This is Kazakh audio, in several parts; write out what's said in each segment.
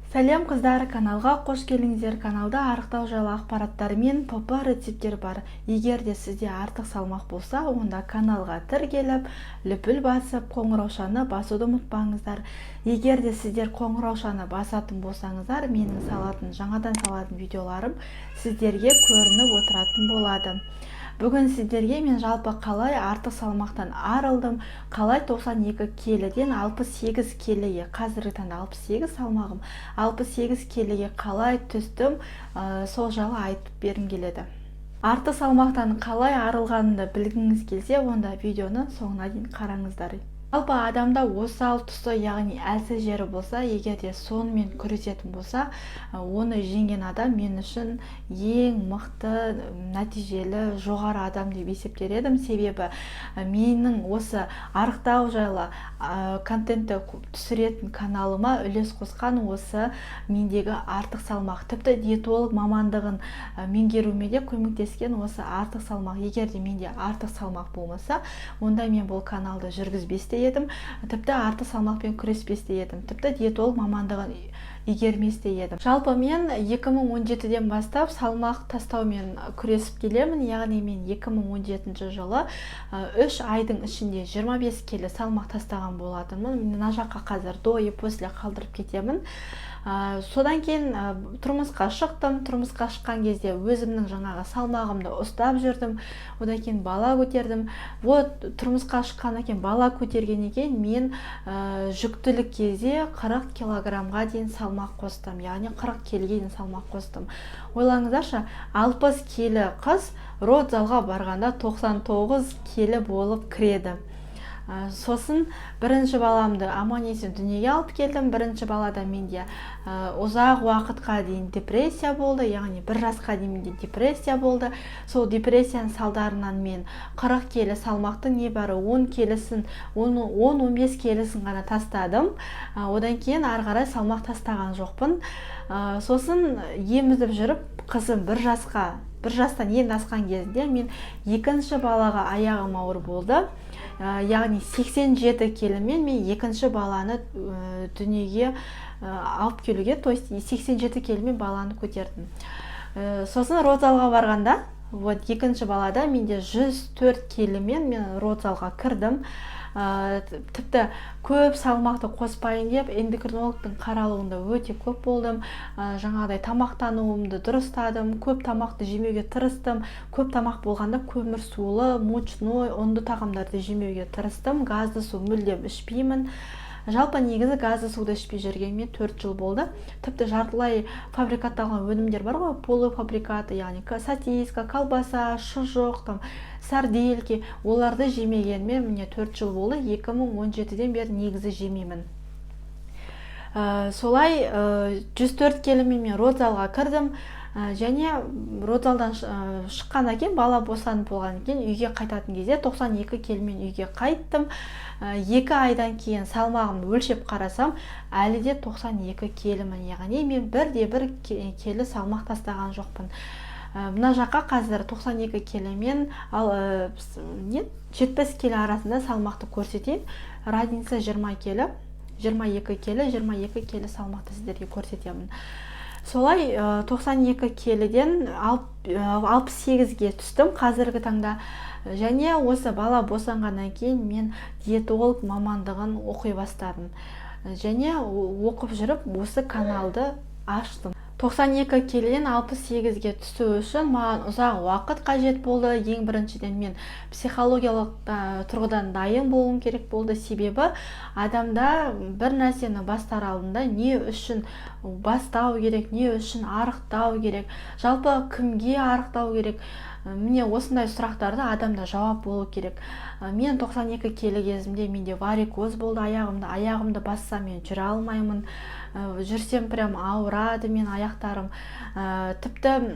Сәлем қыздар, каналға қош келдіңіздер. Каналда арықтау жайлы ақпараттар мен ПП рецептер бар. Егер де сізде артық салмақ болса, онда каналға тіркеліп, лүпіл басып, қоңыраушаны басуды ұмытпаңыздар. Егер де сіздер қоңыраушаны басатын болсаңыздар, менің жаңадан салатын видеоларым сіздерге көрініп отыратын болады. Бүгін сіздерге мен жалпы қалай артық салмақтан арылдым, қалай 92 келіден 68 келіге, қазіргі таңда 68 салмағым, 68 келіге қалай түстім, сол жайлы айтып бергім келеді. Артық салмақтан қалай арылғанымды білгіңіз келсе, онда видеоны соңына дейін қараңыздар. Жалпы адамда осал тұсы, яғни әлсіз жері болса, егер де сонымен күресетін болса, оны жеңген адам мен үшін ең мықты, нәтижелі, жоғары адам деп есептер едім. Себебі менің осы арықтау жайлы контентті түсіретін каналыма үлес қосқан осы мендегі артық салмақ. Тіпті диетолог мамандығын меңгеруіме де көмектескен осы артық салмақ. Егер де менде артық салмақ болмаса, онда мен бұл каналды жүргізбесте едім, тіпті артық салмақпен күреспесте едім, тіпті диетолог мамандығын игерместе едім. Жалпы мен 2017-ден бастап салмақ тастаумен күресіп келемін. Яғни мен 2017 жылы 3 айдың ішінде 25 келі салмақ тастаған болатынмын. Мына жаққа қазір до и после қалдырып кетемін. Содан кейін тұрмысқа шықтым. Тұрмысқа шыққан кезде өзімнің жаңағы салмағымды ұстап жүрдім. Одан кейін бала көтердім. Тұрмысқа шыққаннан кейін бала көтергеннен кейін мен жүктілік кезде 40 килограммға дейін салмақ қостым. Яғни 40 келіге дейін салмақ қостым. Ойлаңыздаршы, 60 келі қыз родзалға барғанда 99 келі болып кіреді. Сосын бірінші баламды аман-есен дүниеге алып келдім. Бірінші балада менде ұзақ уақытқа дейін депрессия болды, яғни 1 жасқа дейін менде депрессия болды. Сол депрессияның салдарынан мен 40 келі салмақтың небәрі 10 келісін, 10-15 келісін ғана тастадым. Одан кейін ары қарай салмақ тастаған жоқпын. Сосын емізіп жүріп, қызым 1 жастан енді асқан кезінде мен екінші балаға аяғым ауыр болды. Яғни 87 келімен мен екінші баланы дүниеге алып келуге, то есть 87 келімен баланы көтердім. Сосын родзалға барғанда, екінші балада менде 104 келімен мен родзалға кірдім. Тіпті көп салмақты қоспайын деп эндокринологтың қаралуында өте көп болдым. Жаңағыдай тамақтануымды дұрыстадым, көп тамақты жемеуге тырыстым. Көп тамақ болғанда көмір сулы, мучной, ұнды тағамдарды жемеуге тырыстым. Газды су мүлдем ішпеймін. Жалпы негізі газды суды ішпей жүргеніме 4 жыл болды. Тіпті жартылай фабрикатталған өнімдер бар ғой, полуфабрикаты, яғни сосиска, колбаса, шұжық, сардельки, оларды жемегеніме міне 4 жыл болды. 2017-ден бері негізі жемеймін. Солай 104 келімен мен родзалға кірдім. Және родзалдан шыққаннан кейін, бала босанып болғаннан кейін үйге қайтатын кезде 92 келімен үйге қайттым. 2 айдан кейін салмағымды өлшеп қарасам, әлі де 92 келімін. Яғни мен 1 келі салмақ тастаған жоқпын. Мына жаққа қазір 92 келімен 70 келі арасында салмақты көрсетейін. Разница 20 келі, 22 келі салмақты сіздерге көрсетемін. Солай 92 келіден 68-ге түстім қазіргі таңда. Және осы бала босанғаннан кейін мен диетолог мамандығын оқи бастадым. Және оқып жүріп осы каналды аштым. 92 келіден 68-ге түсу үшін маған ұзақ уақыт қажет болды. Ең біріншіден мен психологиялық тұрғыдан дайын болуым керек болды. Себебі адамда бір нәрсені бастар алдында не үшін бастау керек, не үшін арықтау керек, жалпы кімге арықтау керек. Міне осындай сұрақтарды адамда жауап болу керек. Мен 92 келі кезімде менде варикоз болды аяғымды бассам мен жүре алмаймын. Жүрсем прям ауырады мен аяқтарым. Тіпті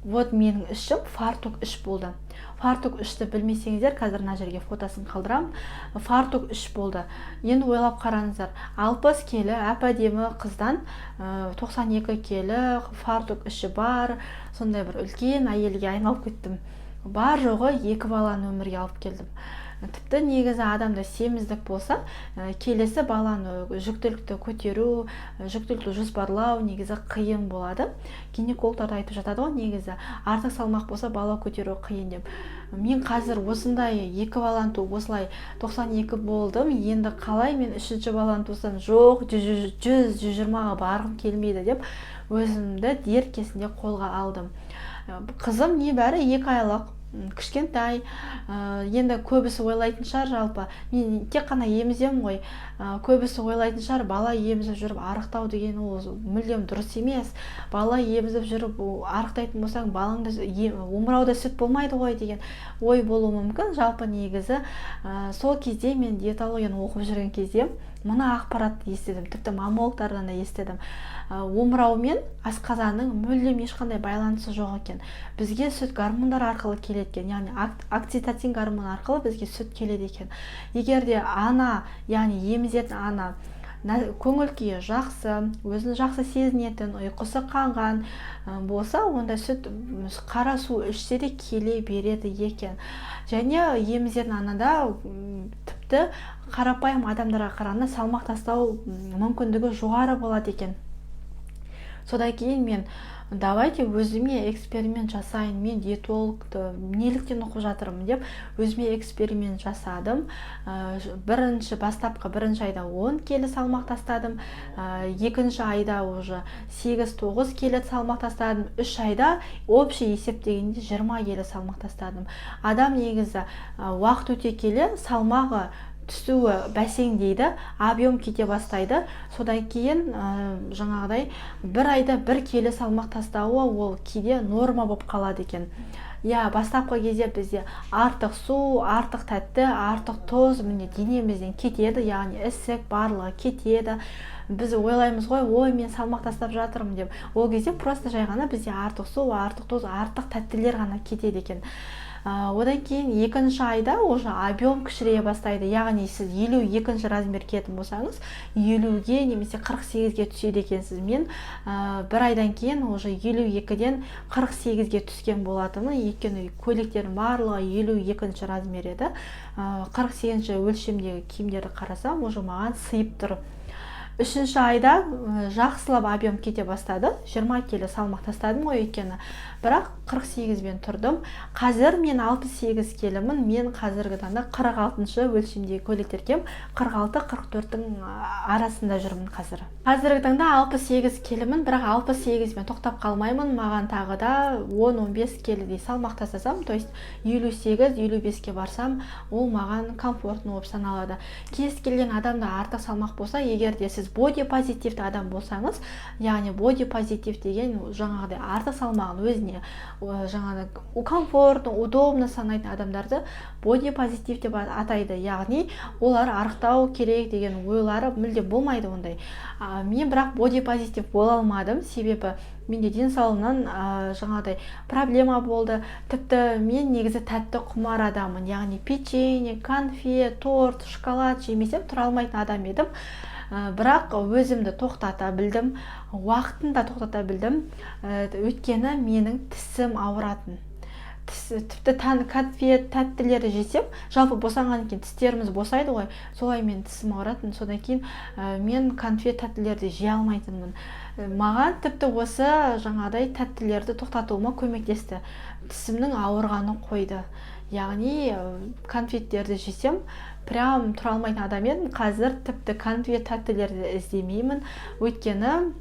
менің ішім фартук іш болды. Фартук ішті білмесеңіздер, қазір мына жерге фотосын қалдырамын. Фартук іш болды. Енді ойлап қараңыздар, 60 келі әп-әдемі қыздан 92 келі фартук іші бар, сондай бір үлкен әйелге айналып кеттім. Бар жоғы 2 баланы өмірге алып келдім. Тіпті негізі адамда семіздік болса, келесі баланы жүктілікті көтеру, жүктілікті жоспарлау негізі қиын болады. Гинекологтар айтып жатады ғой, негізі артық салмақ болса бала көтеру қиын деп. Мен қазір осындай 2 баланы туып осылай 92 болдым. Енді қалай мен 3-ші баланы тусам, жоқ 100-120-ға барғым келмейді деп өзімді дер кезінде қолға алдым. Қызым небәрі 2 айлық, кішкентай. Енді көбісі ойлайтын шығар, жалпы мен тек қана емізем ғой. Көбісі ойлайтын шығар, бала емізіп жүріп арықтау деген ол мүлдем дұрыс емес. Бала емізіп жүріп арықтайтын болсаң, балаңда омырауда сүт болмайды ғой деген ой болуы мүмкін. Жалпы негізі сол кезде мен диетологияны оқып жүрген кезде мұны ақпаратты естідім, тіпті мамологтардан да естідім. Омырау мен асқазанның мүлдем ешқандай байланысы жоқ екен. Бізге сүт гормондар арқылы келеді екен, яғни окситоцин гормон арқылы бізге сүт келеді екен. Егер де ана, яғни емізетін ана көңіл күйі жақсы, өзін жақсы сезінетін, ұйқысы қанған болса, онда сүт қара су ішсе де келе береді екен. Және емізетін анада тіпті қарапайым адамдарға қарағанда салмақ тастау мүмкіндігі жоғары болады екен. Содан кейін мен давайте өзіме эксперимент жасайын, мен диетологты неліктен оқып жатырмын деп өзіме эксперимент жасадым. Бастапқы бірінші айда 10 келі салмақ тастадым, екінші айда уже 8-9 келі салмақ тастадым, 3 айда общий есептегенде 20 келі салмақ тастадым. Адам негізі уақыт өте келе салмағы түсуі бәсеңдейді, объем кете бастайды. Содан кейін жаңағыдай 1 айда 1 келі салмақ тастауы ол кейде норма болып қалады екен. Бастапқы кезде бізде артық су, артық тәтті, артық тоз міне денемізден кетеді, яғни ісік барлығы кетеді. Біз ойлаймыз ғой, ой, мен салмақ тастап жатырмын деп. Ол кезде просто жай ғана бізде артық су, артық тоз, артық тәттілер ғана кетеді екен. Одан кейін екінші айда уже объем кішірейе бастайды. Яғни сіз 52-ші размер киетін болсаңыз, 50-ге немесе 48-ге түседі екенсіз. Мен 1 айдан кейін уже 52-ден 48-ге түскен болатынмын. Өйткені көйлектердің барлығы 52-ші размер еді. 48-ші өлшемдегі киімдерді қарасам, уже маған сыйып тұр. 3-ші айда жақсылап объем кете бастады. 20 келі салмақ тастадым ғой өйткені. Бірақ 48-бен тұрдым. Қазір мен 68 келімін. Мен қазіргі таңда 46-шы өлшемдегі көйлектер киемін. 46-44-тің арасында жүрмін қазір. Қазіргі таңда 68 келімін, бірақ 68-бен тоқтап қалмаймын. Маған тағы да 10-15 келідей салмақ тастасам, то есть 58-55-ке барсам, ол маған комфортный болып саналады. Кез келген адамда артық салмақ болса, егер де сіз боди позитивті адам болсаңыз, яғни боди позитив деген жаңағыдай артық салмағын өзіне жаңағыдай комфортно, удобно санайтын адамдарды боди позитив деп атайды. Яғни олар арықтау керек деген ойлары мүлде болмайды ондай. Мен бірақ боди позитив бола алмадым, себебі менде денсаулығымнан жаңағыдай проблема болды. Тіпті мен негізі тәтті құмар адамын, яғни печенье, конфет, торт, шоколад жемесем тұра алмайтын адам едім. Бірақ өзімді тоқтата білдім, уақытында тоқтата білдім. Өйткені менің тісім ауыратын. Тіпті конфет, тәттілерді жесем, жалпы босанған кейін тістеріміз босайды ғой, солай мен тісім ауыратын. Содан кейін мен конфет, тәттілерді жей алмайтынмын. Маған тіпті осы жаңағыдай тәттілерді тоқтатуыма көмектесті. Тісімнің ауырғаны қойды. Яғни конфеттерді жесем, прям тұра алмайтын адам едім. Қазір тіпті конфет, тәттілерді іздемеймін. Өйткені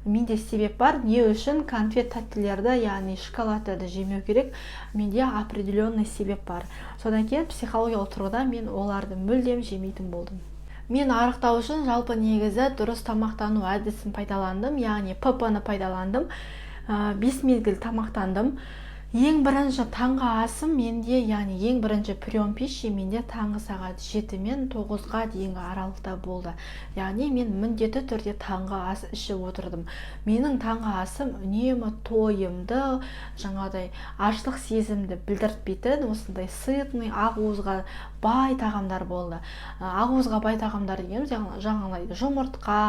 менде себеп бар, не үшін конфет, тәттілерді, яғни шоколадты жемеу керек. Менде определенный себеп бар. Содан кейін психологиялық тұрғыда мен оларды мүлдем жемейтін болдым. Мен арықтау үшін жалпы негізі дұрыс тамақтану әдісін пайдаландым, яғни ПП-ны пайдаландым. 5 мезгіл тамақтандым. Ең бірінші таңғы асым менде, яғни ең бірінші прием пищи менде таңғы сағат 7 мен 9-ға дейінгі аралықта болды. Яғни мен міндетті түрде таңғы ас ішіп отырдым. Менің таңғы асым үнемі тойымды, жаңағыдай аштық сезімді білдіртпейтін, осындай сытный, ақуызға бай тағамдар болды. Ақуызға бай тағамдар дегеніміз жаңағыдай жұмыртқа,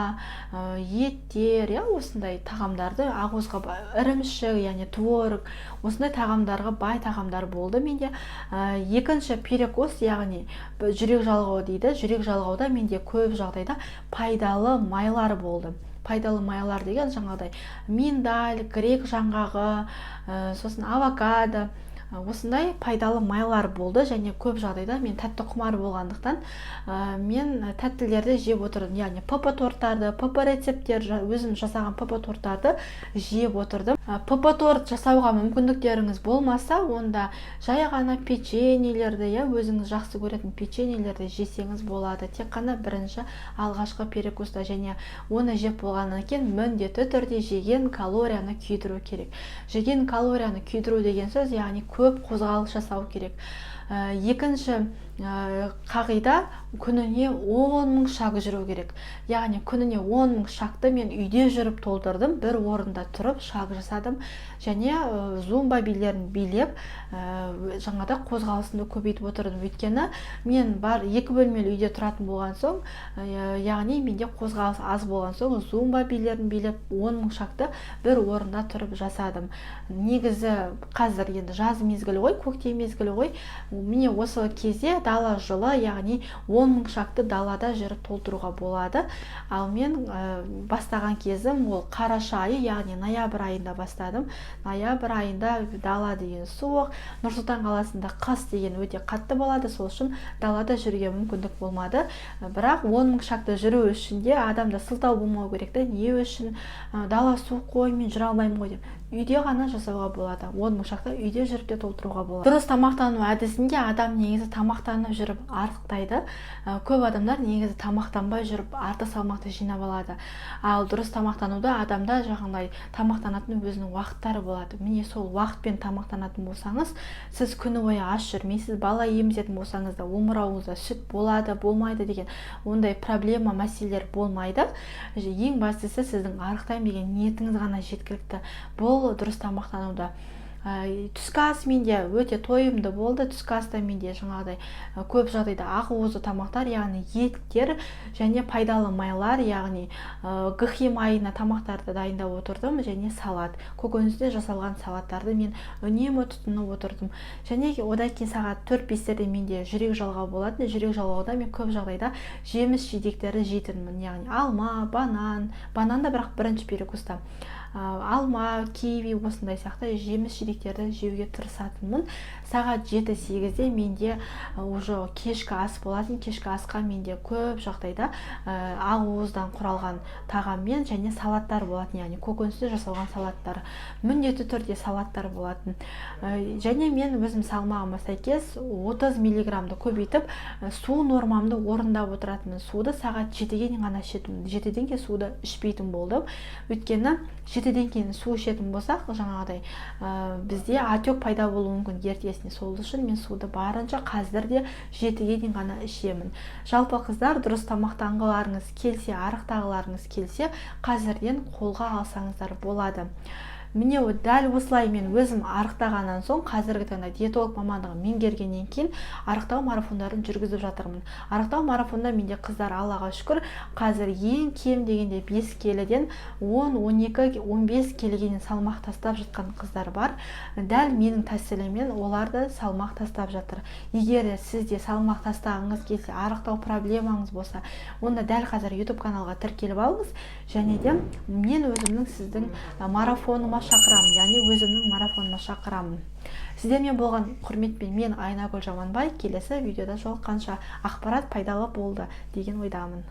еттер, осындай тағамдарды ақуызға ірімшік, яғни творог, осындай тағамдарға бай тағамдар болды менде. Екінші перекус, яғни жүрек жалғау дейді. Жүрек жалғауда менде көп жағдайда пайдалы майлар болды. Пайдалы майлар деген жаңағыдай миндаль, грек жаңғағы, сосын авокадо, осындай пайдалы майлар болды. Және көп жағдайда мен тәтті құмар болғандықтан мен тәттілерді жеп отырдым. Яғни ПП торттарды, ПП рецепттер, өзім жасаған ПП торттарды жеп отырдым. ПП торт жасауға мүмкіндіктеріңіз болмаса, онда жай ғана печеньелерді, өзіңіз жақсы көретін печеньелерді жесеңіз болады. Тек қана бірінші алғашқы перекуста, және оны жеп болғаннан кейін міндетті түрде жеген калорияны күйдіру керек. Жеген калорияны күйдіру деген сөз, яғни көп қозғалыс жасау керек. Екінші қағида, күніне 10 мың шаг жүру керек. Яғни күніне 10 мың шақты мен үйде жүріп толтырдым, бір орында тұрып шаг жасадым, және зумба билерін билеп жаңада қозғалысымды көбейтіп отырдым. Өйткені мен бар 2 бөлмелі үйде тұратын болған соң, яғни менде қозғалыс аз болған соң, зумба билерін билеп 10 мың шақты бір орында тұрып жасадым. Негізі қазір енді жаз мезгілі ғой, көктем мезгілі ғой, міне осы кезде дала жылы, яғни 10 мың шақты далада жүріп толтыруға болады. Ал мен бастаған кезім ол қараша айы, яғни ноябрь айында бастадым. Ноябрь айында дала деген суық, Нұр-Сұлтан қаласында қыс деген өте қатты болады, сол үшін далада жүруге мүмкіндік болмады. Бірақ 10 мың шақты жүру үшін де адамда сылтау болмау керек. Не үшін дала суық қой, мен жүре алмаймын ғой деп. Үйде ғана жасауға болады. 10 мың шақты үйде жүріп те толтыруға болады. Дұрыс тамақтану әдісінде адам негізі тамақтанып жүріп артықтайды. Көп адамдар негізі тамақтанбай жүріп артық салмақты жинап алады. Ал дұрыс тамақтануда адамда жаңағыдай тамақтанатын өзінің уақыттары болады. Міне сол уақытпен тамақтанатын болсаңыз, сіз күні бойы аш жүрмейсіз. Бала емізетін болсаңыз да омырауыңызда сүт болады, болмайды деген ондай проблема, мәселелер болмайды. Ең бастысы сіздің арықтаймын деген ниетіңіз ғана жеткілікті. Бұл дұрыс тамақтануда. Түскі ас менде өте тойымды болды. Түскі аста менде жаңағыдай көп жағдайда ақуызды тамақтар, яғни еттер және пайдалы майлар, яғни гхи майына тамақтарды дайындап отырдым, және салат. Көкөністен жасалған салаттарды мен үнемі тұтынып отырдым. Және одан кейін сағат 4-5-терде менде жүрек жалғау болатын. Жүрек жалғауда мен көп жағдайда жеміс жидектерді жейтінмін, яғни алма, банан да бірақ бірінші перекуста. Алма, киви, осындай сияқты жеміс жидектерді жеуге тырысатынмын. Сағат 7-8-де менде уже кешкі ас болатын. Кешкі асқа менде көп жағдайда ақуыздан құралған тағаммен және салаттар болатын, яғни көкөністен жасалған салаттар. Міндетті түрде салаттар болатын. Және мен өзім салмағыма сәйкес 30 миллиграмды көбейтіп, су нормамды орындап отыратынмын. Суды сағат 7-ге дейін ғана ішетінмін. 7-ден кейін суды ішпейтін болдым. Өйткені 7-ден кейін су ішетін болсақ, жаңағыдай бізде отек пайда болуы мүмкін ертесіне. Сол үшін мен суды барынша қазірде 7-ге дейін ғана ішемін. Жалпы қыздар, дұрыс тамақтанғыларыңыз келсе, арықтағыларыңыз келсе, қазірден қолға алсаңыздар болады. Міне дәл осылай мен өзім арықтағаннан соң, қазіргі таңда диетолог мамандығын меңгергеннен кейін арықтау марафондарын жүргізіп жатырмын. Арықтау марафонда менде қыздар, Аллаға шүкір, қазір ең кем дегенде 5 келіден 10, 12, 15 келіге салмақ тастап жатқан қыздар бар. Дәл менің тәсіліммен оларды салмақ тастап жатыр. Егер сізде салмақ тастағыңыз келсе, арықтау проблемаңыз болса, онда дәл қазір YouTube каналға тіркеліп алыңыз, және де мен өзімнің сіздің марафоныма шақырамын, яғни өзімнің марафоныма шақырамын. Сіздермен болған құрметпен мен Айнагүл Жаманбай. Келесі видеода жолыққанша ақпарат пайдалы болды деген ойдамын.